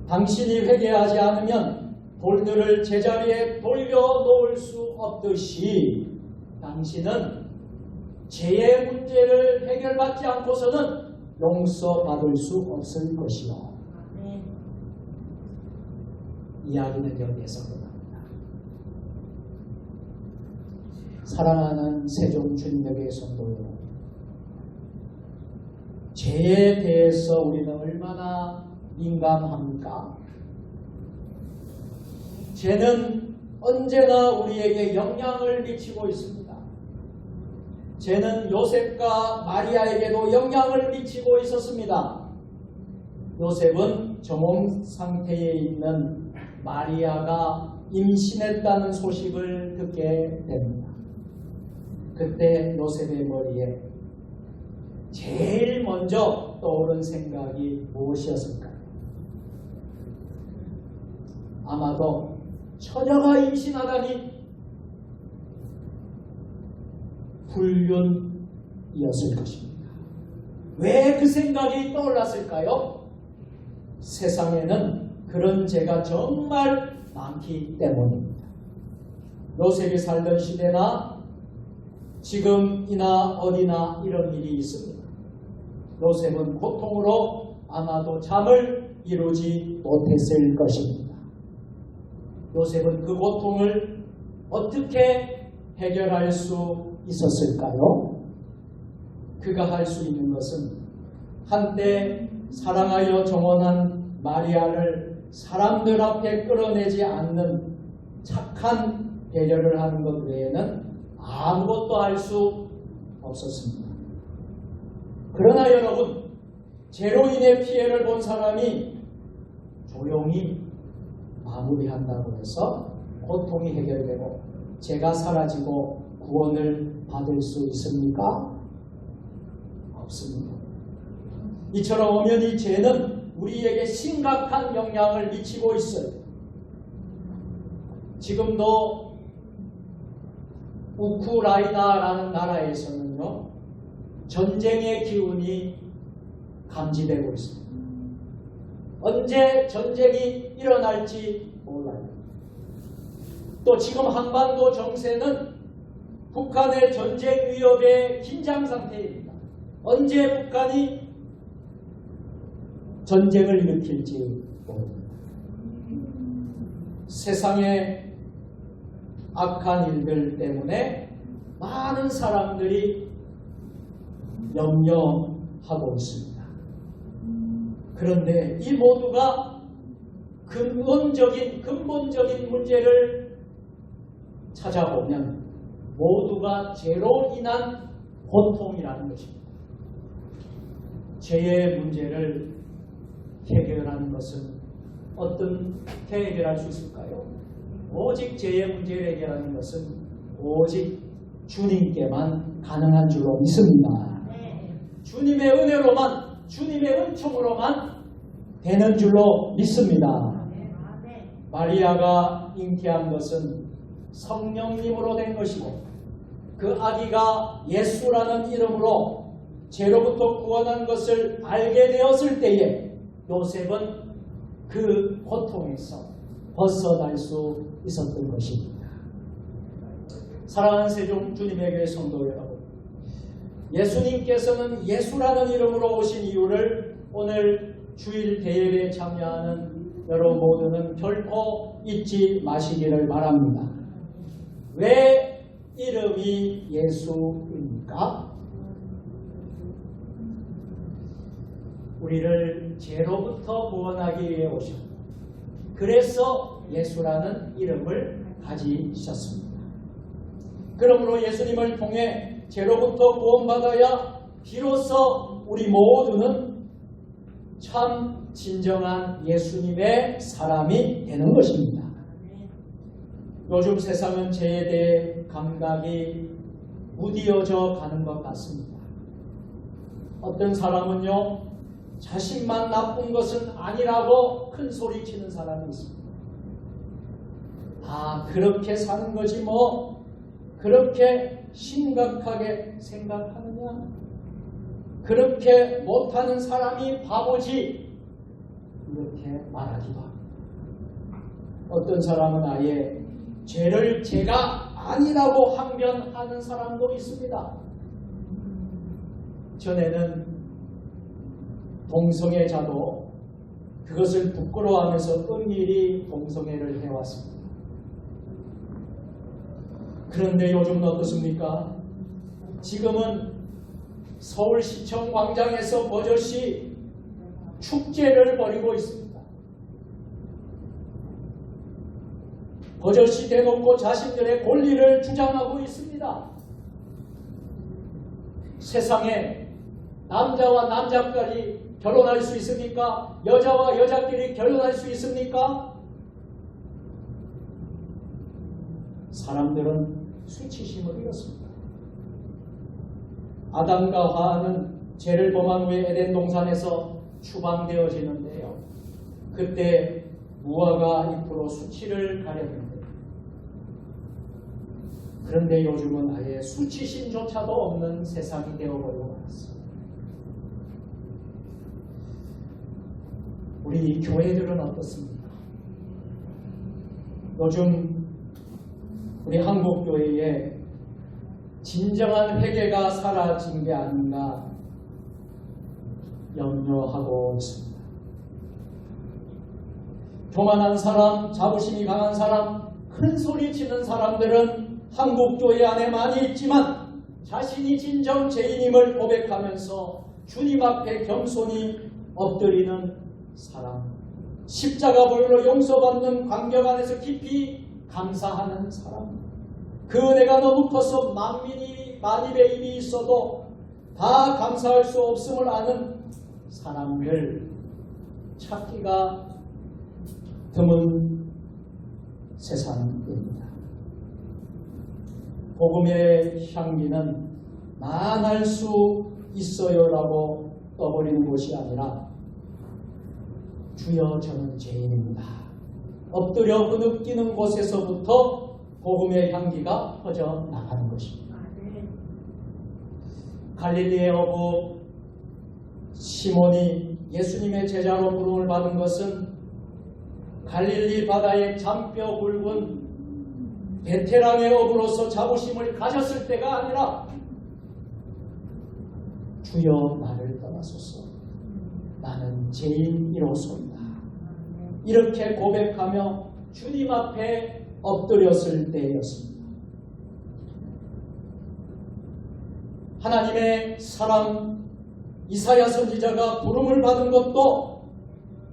당신이 회개하지 않으면 돌들을 제자리에 돌려놓을 수 없듯이 당신은 죄의 문제를 해결받지 않고서는 용서받을 수 없을 것이요. 이야기는 여기에서 끝납니다. 사랑하는 세종주님에게 성도 여러분, 죄에 대해서 우리는 얼마나 민감합니까? 죄는 언제나 우리에게 영향을 미치고 있습니다. 죄는 요셉과 마리아에게도 영향을 미치고 있었습니다. 요셉은 정혼 상태에 있는 마리아가 임신했다는 소식을 듣게 됩니다. 그때 요셉의 머리에 제일 먼저 떠오른 생각이 무엇이었을까요? 아마도 처녀가 임신하다니 불륜이었을 것입니다. 왜 그 생각이 떠올랐을까요? 세상에는 그런 죄가 정말 많기 때문입니다. 요셉이 살던 시대나 지금이나 어디나 이런 일이 있습니다. 요셉은 고통으로 아마도 잠을 이루지 못했을 것입니다. 요셉은 그 고통을 어떻게 해결할 수 있었을까요? 그가 할 수 있는 것은 한때 사랑하여 정혼한 마리아를 사람들 앞에 끌어내지 않는 착한 배려를 하는 것 외에는 아무것도 할 수 없었습니다. 그러나 여러분, 죄로 인해 피해를 본 사람이 조용히 마무리한다고 해서 고통이 해결되고 죄가 사라지고 구원을 받을 수 있습니까? 없습니다. 이처럼 엄연히 죄는 우리에게 심각한 영향을 미치고 있어요. 지금도 우크라이나라는 나라에서는요, 전쟁의 기운이 감지되고 있습니다. 언제 전쟁이 일어날지 몰라요. 또 지금 한반도 정세는 북한의 전쟁 위협의 긴장 상태입니다. 언제 북한이 전쟁을 일으킬지 모릅니다. 세상의 악한 일들 때문에 많은 사람들이 염려하고 있습니다. 그런데 이 모두가 근본적인 문제를 찾아보면 모두가 죄로 인한 고통이라는 것입니다. 죄의 문제를 해결하는 것은 어떻게 해결할 수 있을까요? 오직 죄의 문제를 해결하는 것은 오직 주님께만 가능한 줄로 믿습니다. 주님의 은혜로만, 주님의 은총으로만 되는 줄로 믿습니다. 마리아가 잉태한 것은 성령님으로 된 것이고 그 아기가 예수라는 이름으로 죄로부터 구원한 것을 알게 되었을 때에 요셉은 그 고통에서 벗어날 수 있었던 것입니다. 사랑하는 세종 주님의 교회 성도 여러분, 예수님께서는 예수라는 이름으로 오신 이유를 오늘 주일 대예배에 참여하는 여러분 모두는 결코 잊지 마시기를 바랍니다. 왜 이름이 예수입니까? 우리를 죄로부터 구원하기 위해 오셨고 그래서 예수라는 이름을 가지셨습니다. 그러므로 예수님을 통해 죄로부터 구원받아야 비로소 우리 모두는 참 진정한 예수님의 사람이 되는 것입니다. 요즘 세상은 죄에 대해 감각이 무디어져 가는 것 같습니다. 어떤 사람은요, 자신만 나쁜 것은 아니라고 큰 소리 치는 사람이 있습니다. 아, 그렇게 사는 거지 뭐 그렇게 심각하게 생각하느냐? 그렇게 못하는 사람이 바보지, 이렇게 말하기도 합니다. 어떤 사람은 아예 죄를 죄가 아니라고 항변하는 사람도 있습니다. 전에는 동성애자도 그것을 부끄러워하면서 은밀히 동성애를 해왔습니다. 그런데 요즘은 어떻습니까? 지금은 서울시청 광장에서 버젓이 축제를 벌이고 있습니다. 버젓이 대놓고 자신들의 권리를 주장하고 있습니다. 세상에 남자와 남자끼리 결혼할 수 있습니까? 여자와 여자끼리 결혼할 수 있습니까? 사람들은 수치심을 잃었습니다. 아담과 하와는 죄를 범한 후에 에덴 동산에서 추방되어지는데요. 그때 무화과 잎으로 수치를 가렸는데, 그런데 요즘은 아예 수치심조차도 없는 세상이 되어버리고 말았습니다. 우리 교회들은 어떻습니까? 요즘 우리 한국교회에 진정한 회개가 사라진 게 아닌가 염려하고 있습니다. 교만한 사람, 자부심이 강한 사람, 큰 소리 치는 사람들은 한국교회 안에 많이 있지만 자신이 진정 죄인임을 고백하면서 주님 앞에 겸손히 엎드리는 사람, 십자가 보혈로 용서받는 관계 안에서 깊이 감사하는 사람, 그 은혜가 너무 커서 만입의 입이 있어도 다 감사할 수 없음을 아는 사람들 찾기가 드문 세상입니다. 복음의 향기는 만할 수 있어요라고 떠버리는 것이 아니라 주여 저는 죄인입니다. 엎드려 흐느끼는 곳에서부터 복음의 향기가 퍼져 나가는 것입니다. 갈릴리의 어부 시몬이 예수님의 제자로 부름을 받은 것은 갈릴리 바다의 잔뼈 굵은 베테랑의 어부로서 자부심을 가졌을 때가 아니라 주여 나를 떠나소서 나는 죄인이로소이다 이렇게 고백하며 주님 앞에 엎드렸을 때였습니다. 하나님의 사람 이사야 선지자가 부름을 받은 것도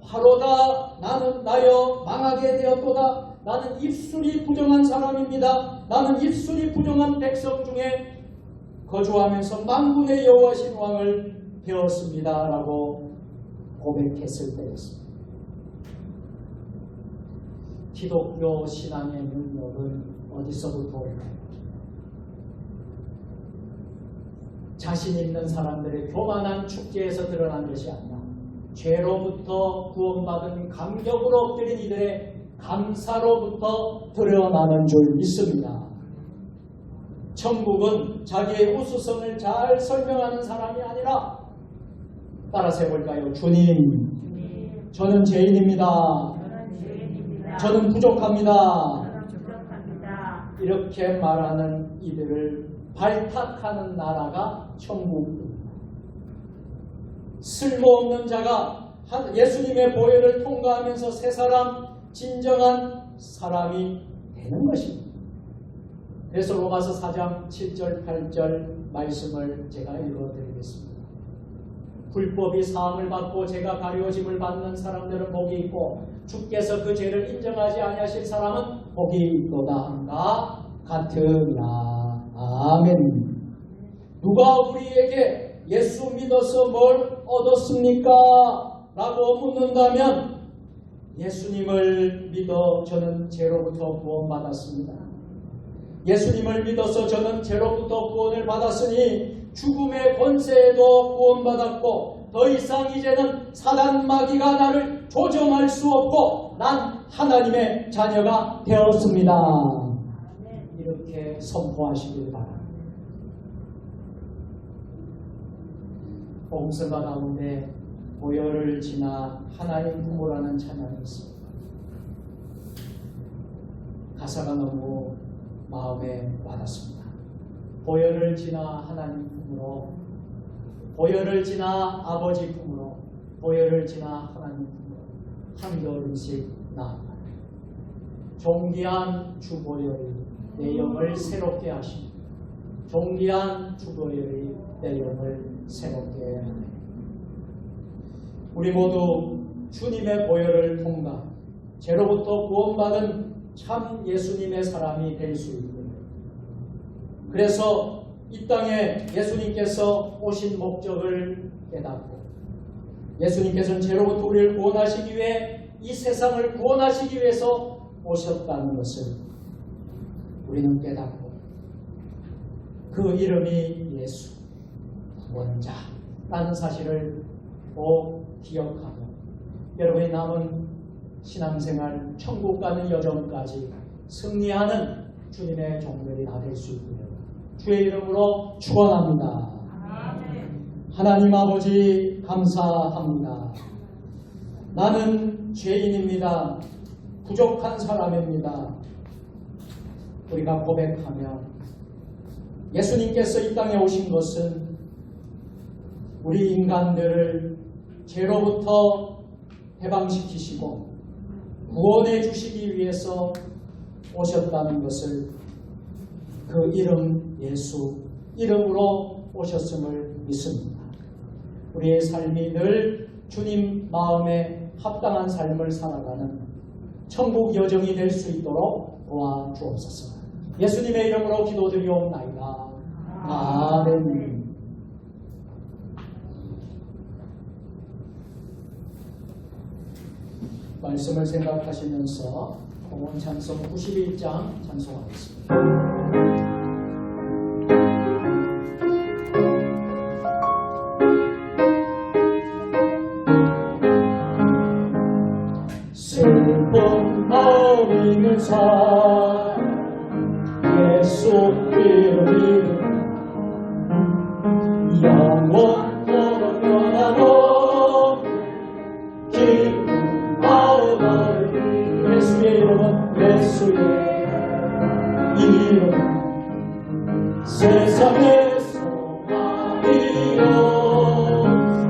화로다 나는 나여 망하게 되었도다. 나는 입술이 부정한 사람입니다. 나는 입술이 부정한 백성 중에 거주하면서 만군의 여호와신 왕을 배웠습니다. 라고 고백했을 때였습니다. 기독교 신앙의 능력은 어디서부터 올까요? 자신 있는 사람들의 교만한 축제에서 드러난 것이 아니라 죄로부터 구원받은 감격으로 엎드린 이들의 감사로부터 드러나는 줄 믿습니다. 천국은 자기의 우수성을 잘 설명하는 사람이 아니라, 따라서 해볼까요? 주님, 저는 죄인입니다. 저는 부족합니다. 이렇게 말하는 이들을 발탁하는 나라가 천국입니다. 쓸모없는 자가 예수님의 보혈을 통과하면서 새 사람, 진정한 사람이 되는 것입니다. 그래서 로마서 4장 7절 8절 말씀을 제가 읽어드리겠습니다. 불법이 사함을 받고 죄가 가려짐을 받는 사람들은 복이 있고 주께서 그 죄를 인정하지 아니하실 사람은 복이 있도다 한가 같으나. 아멘. 누가 우리에게 예수 믿어서 뭘 얻었습니까? 라고 묻는다면, 예수님을 믿어 저는 죄로부터 구원받았습니다. 예수님을 믿어서 저는 죄로부터 구원을 받았으니 죽음의 권세에도 구원받았고 더 이상 이제는 사단 마귀가 나를 조정할 수 없고 난 하나님의 자녀가 되었습니다. 이렇게 선포하시길 바랍니다. 복음성가 가운데 보혈을 지나 하나님 부모라는 찬양이 있습니다. 가사가 너무 마음에 와닿습니다. 보혈을 지나 하나님 품으로, 보혈을 지나 아버지 품으로, 보혈을 지나 하나님 품으로 한 걸음씩 나아가라. 존귀한 주 보혈이 내 영을 새롭게 하시고 존귀한 주 보혈이 내 영을 새롭게 하네. 우리 모두 주님의 보혈을 통과 죄로부터 구원받은 참 예수님의 사람이 될 수 있고요. 그래서 이 땅에 예수님께서 오신 목적을 깨닫고 예수님께서는 죄로부터 우리를 구원하시기 위해 이 세상을 구원하시기 위해서 오셨다는 것을 우리는 깨닫고 그 이름이 예수, 구원자라는 사실을 꼭 기억하며 여러분의 남은 신앙생활, 천국 가는 여정까지 승리하는 주님의 종들이 다 될 수 있고요. 주의 이름으로 축원합니다. 하나님 아버지 감사합니다. 나는 죄인입니다. 부족한 사람입니다. 우리가 고백하며 예수님께서 이 땅에 오신 것은 우리 인간들을 죄로부터 해방시키시고 구원해 주시기 위해서 오셨다는 것을 그 이름 예수 이름으로 오셨음을 믿습니다. 우리의 삶이 늘 주님 마음에 합당한 삶을 살아가는 천국 여정이 될 수 있도록 도와주옵소서. 예수님의 이름으로 기도드리옵나이다. 아멘. 말씀을 생각하시면서 공원 찬송 91장 찬송하겠습니다. 슬픈 마음 있는 사람 예수 이름 영원토록 변함없는 기쁜 마음을 예수의 이름은 예수의 이름 세상의 소망이요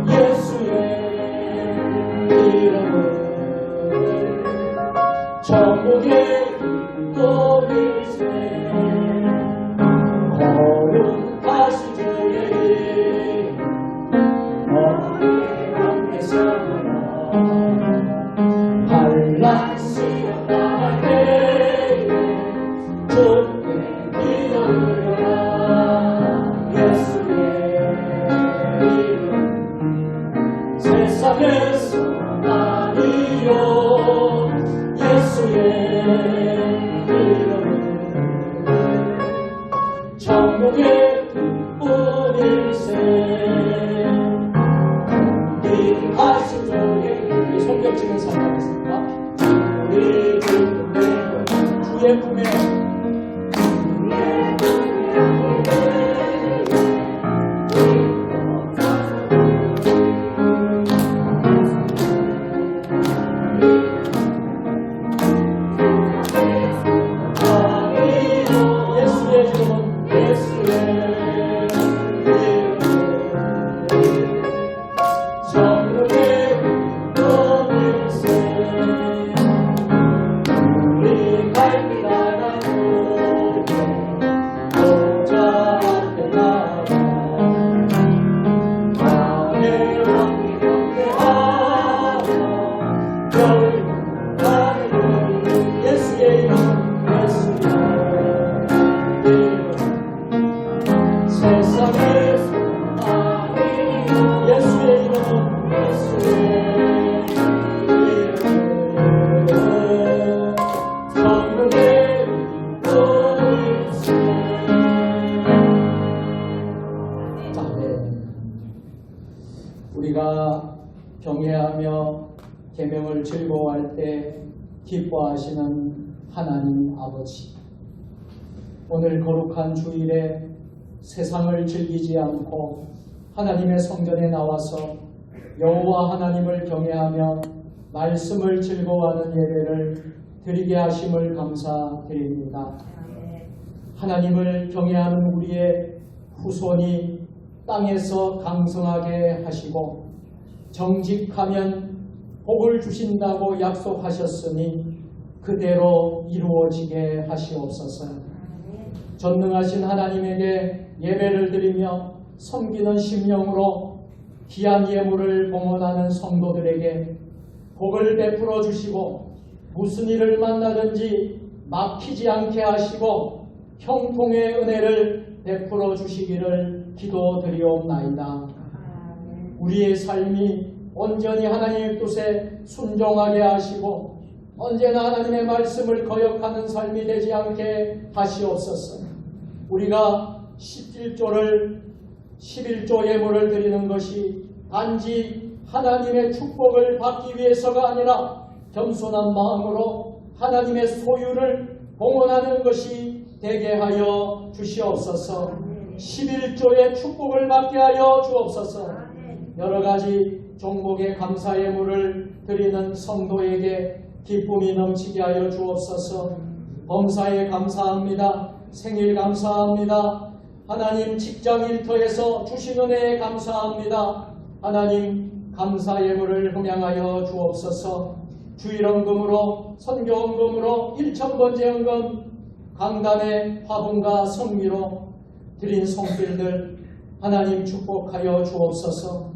예수의 이름은 천국의 하겠습니다. 우리 주의 품에 우리가 경외하며 계명을 즐거워할 때 기뻐하시는 하나님 아버지, 오늘 거룩한 주일에 세상을 즐기지 않고 하나님의 성전에 나와서 여호와 하나님을 경외하며 말씀을 즐거워하는 예배를 드리게 하심을 감사드립니다. 하나님을 경외하는 우리의 후손이 땅에서 강성하게 하시고 정직하면 복을 주신다고 약속하셨으니 그대로 이루어지게 하시옵소서. 전능하신 하나님에게 예배를 드리며 섬기는 심령으로 귀한 예물을 봉헌하는 성도들에게 복을 베풀어 주시고 무슨 일을 만나든지 막히지 않게 하시고 형통의 은혜를 베풀어 주시기를 기도드리옵나이다. 우리의 삶이 온전히 하나님의 뜻에 순종하게 하시고 언제나 하나님의 말씀을 거역하는 삶이 되지 않게 하시옵소서. 우리가 11조 예물을 드리는 것이 단지 하나님의 축복을 받기 위해서가 아니라 겸손한 마음으로 하나님의 소유를 봉헌하는 것이 되게 하여 주시옵소서. 11조의 축복을 받게 하여 주옵소서. 여러 가지 종목의 감사 예물을 드리는 성도에게 기쁨이 넘치게 하여 주옵소서. 범사에 감사합니다. 생일 감사합니다. 하나님 직장 일터에서 주신 은혜에 감사합니다. 하나님 감사 예물을 흥양하여 주옵소서. 주일헌금으로 선교헌금으로 1000번째 헌금 강단의 화분과 성미로 드린 손길들 하나님 축복하여 주옵소서.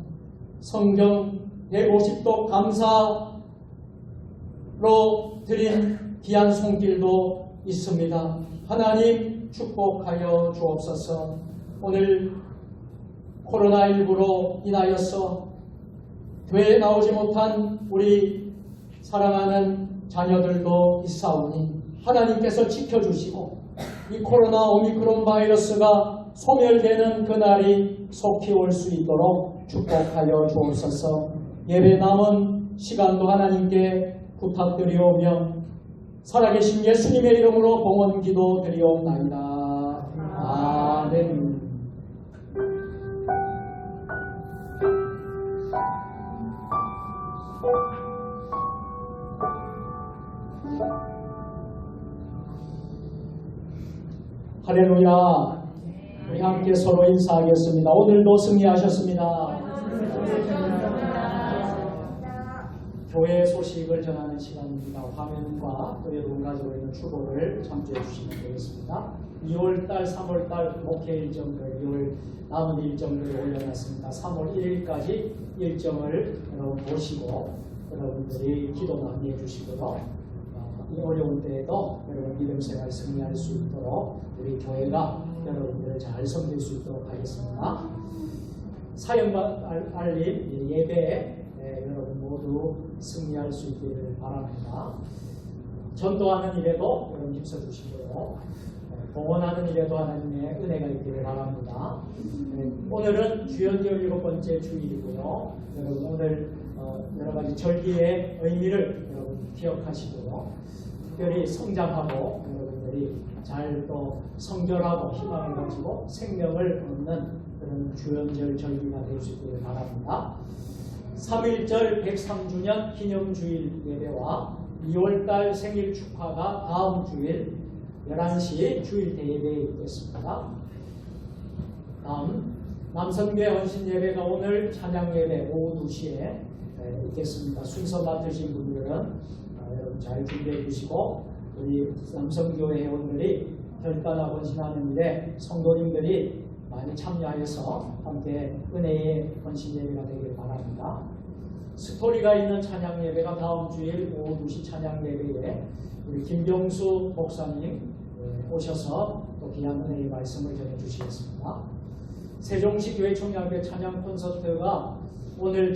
성경 150독 감사로 드린 귀한 손길도 있습니다. 하나님 축복하여 주옵소서. 오늘 코로나19로 인하여서 교회에 나오지 못한 우리 사랑하는 자녀들도 있사오니 하나님께서 지켜주시고 이 코로나 오미크론 바이러스가 소멸되는 그날이 속히 올 수 있도록 축복하여 주옵소서. 예배 남은 시간도 하나님께 부탁드리오며 살아계신 예수님의 이름으로 봉헌 기도 드리옵나이다. 아멘. 할렐루야. 우리 함께 서로 인사하겠습니다. 오늘도 승리하셨습니다. 교회 소식을 전하는 시간입니다. 화면과 또 여러분 가지고 있는 추보를 참조해 주시면 되겠습니다. 2월달, 3월달 목회 일정들, 2월 남은 일정들을 올려놨습니다. 3월 1일까지 일정을 여러분 보시고 여러분들이 기도 많이 해주시고요. 이 어려운 때에도 여러분 믿음 생활 승리할 수 있도록 우리 교회가 여러분들을 잘 섬길 수 있도록 하겠습니다. 사역 알림 예배에 여러분 모두 승리할 수 있기를 바랍니다. 전도하는 일에도 여러분 힘써 주시고요. 봉헌하는 일에도 하나님의 은혜가 있기를 바랍니다. 오늘은 주연절 7번째 주일이고요. 여러분 오늘 여러 가지 절기의 의미를 여러분 기억하시고요. 특별히 성장하고 여러분들이 잘 또 성결하고 희망을 가지고 생명을 얻는 그런 주연절 절기가 될 수 있기를 바랍니다. 3.1절 103주년 기념주일 예배와 2월달 생일 축하가 다음 주일 11시 주일 대예배에 있겠습니다. 다음 남성교회 헌신 예배가 오늘 찬양 예배 오후 2시에 있겠습니다. 순서 맡으신 분들은 여러분 잘 준비해 주시고 우리 남성교회 회원들이 결단하 헌신하는 일에 성도님들이 많이 참여하여서 함께 은혜의 헌신 예배가 되길 바랍니다. 스토리가 있는 찬양 예배가 다음 주일 오후 2시 찬양 예배에 우리 김병수 목사님 오셔서 또 귀한 은혜의 말씀을 전해주시겠습니다. 세종시 교회 총연합회 찬양 콘서트가 오늘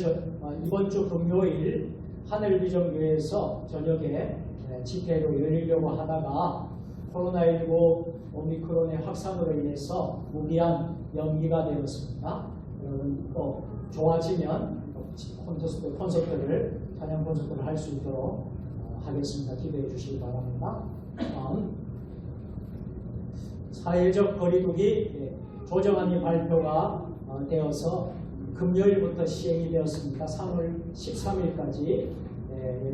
이번 주 금요일 하늘비전교회에서 저녁에 집회로 열리려고 하다가 코로나19 오미크론의 확산으로 인해서 무기한 연기가 되었습니다. 여러분 또 좋아지면 콘서트를 찬양 콘서트를 할 수 있도록 하겠습니다. 기대해 주시기 바랍니다. 다음 사회적 거리두기 조정안이 발표가 되어서 금요일부터 시행이 되었습니다. 3월 13일까지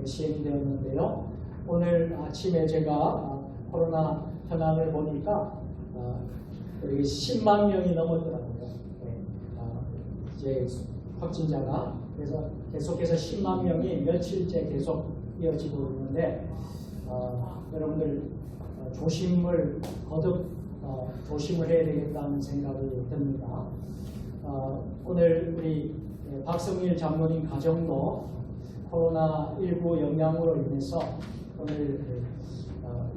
시행이 되었는데요. 오늘 아침에 제가 코로나 현황을 보니까 여기 10만 명이 넘었더라고요. 이제 확진자가. 그래서 계속해서 10만 명이 며칠째 계속 이어지고 있는데 여러분들 조심을 거듭 조심을 해야 되겠다는 생각이 듭니다. 오늘 우리 박성일 장로님 가정도 코로나19 영향으로 인해서 오늘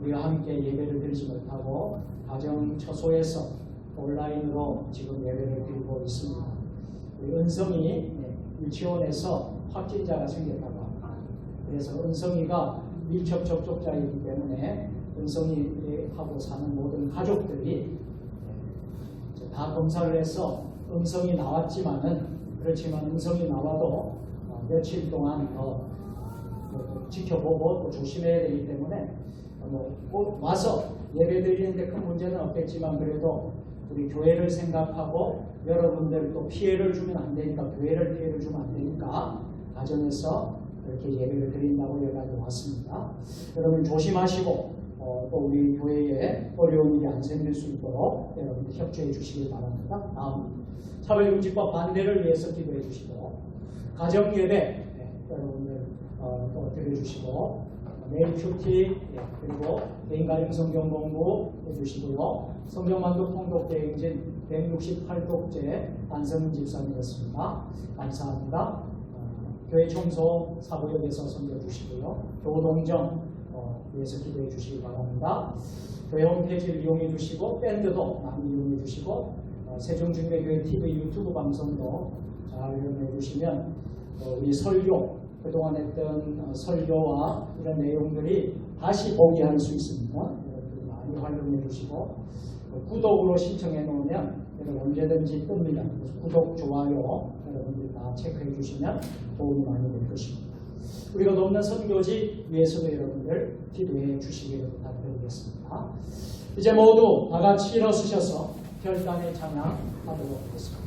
우리가 함께 예배를 드리지 못하고 가정 처소에서 온라인으로 지금 예배를 드리고 있습니다. 우리 은성이 유치원에서 확진자가 생겼다고 합니다. 그래서 은성이가 밀접 접촉자이기 때문에 은성이하고 사는 모든 가족들이 다 검사를 해서 음성이 나왔지만은 그렇지만 음성이 나와도 며칠 동안 더 지켜보고 또 조심해야 되기 때문에 꼭 와서 예배 드리는데 큰 문제는 없겠지만 그래도 우리 교회를 생각하고 여러분들 또 피해를 주면 안 되니까 교회를 피해를 주면 안 되니까 가정에서 그렇게 예배를 드린다고 연락이 왔습니다. 여러분 조심하시고 또 우리 교회에 어려운 일이 안 생길 수 있도록 여러분들 협조해 주시기 바랍니다. 다음 차별금지법 반대를 위해서 기도해 주시고 가정예배 여러분들 또 드려주시고 매일 큐티 그리고 개인가정 성경 공부 해주시고요. 성경만독 통독 대행진 168독째 안성민 집사님이었습니다. 감사합니다. 교회 청소 사부역에서 섬겨주시고요. 교동정 위해서 기도해 주시기 바랍니다. 교회 홈페이지를 이용해 주시고 밴드도 많이 이용해 주시고 세종중매교회 TV 유튜브 방송도 잘 이용해 주시면 우리 설교 그동안 했던 설교와 이런 내용들이 다시 보게 할 수 있습니다. 여러분들이 많이 활용해 주시고 구독으로 신청해 놓으면 여러분 언제든지 뜹니다. 그래서 구독, 좋아요 여러분들이 다 체크해 주시면 도움이 많이 될 것입니다. 우리가 돕는 선교지 위해서도 여러분들 기도해 주시기를 부탁드리겠습니다. 이제 모두 다 같이 일어서셔서 결단의 찬양하도록 하겠습니다.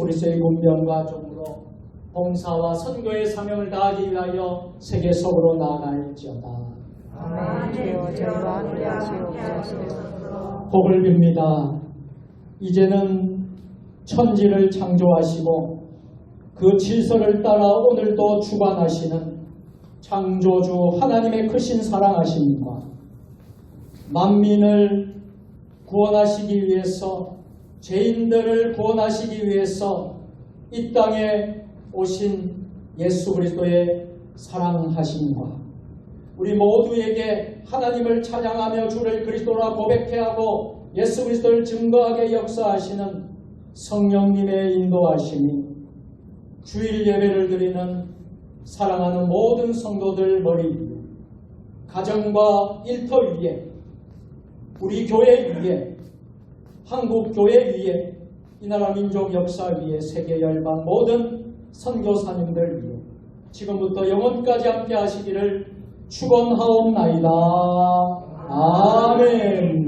그리스도의 문명과 종으로 봉사와 선교의 사명을 다하기 위하여 세계 속으로 나아갈지어다. 아멘. 주여 저희와 함께 하시옵소서. 복을 빕니다. 이제는 천지를 창조하시고 그 질서를 따라 오늘도 주관하시는 창조주 하나님의 크신 사랑하심과 만민을 구원하시기 위해서, 죄인들을 구원하시기 위해서 이 땅에 오신 예수 그리스도의 사랑하심과 우리 모두에게 하나님을 찬양하며 주를 그리스도라 고백해야 하고 예수 그리스도를 증거하게 역사하시는 성령님의 인도하심이 주일 예배를 드리는 사랑하는 모든 성도들 머리 위에, 가정과 일터 위에, 우리 교회 위에, 한국 교회 위에, 이 나라 민족 역사 위에, 세계 열방 모든 선교사님들 위에 지금부터 영원까지 함께 하시기를 축원하옵나이다. 아멘.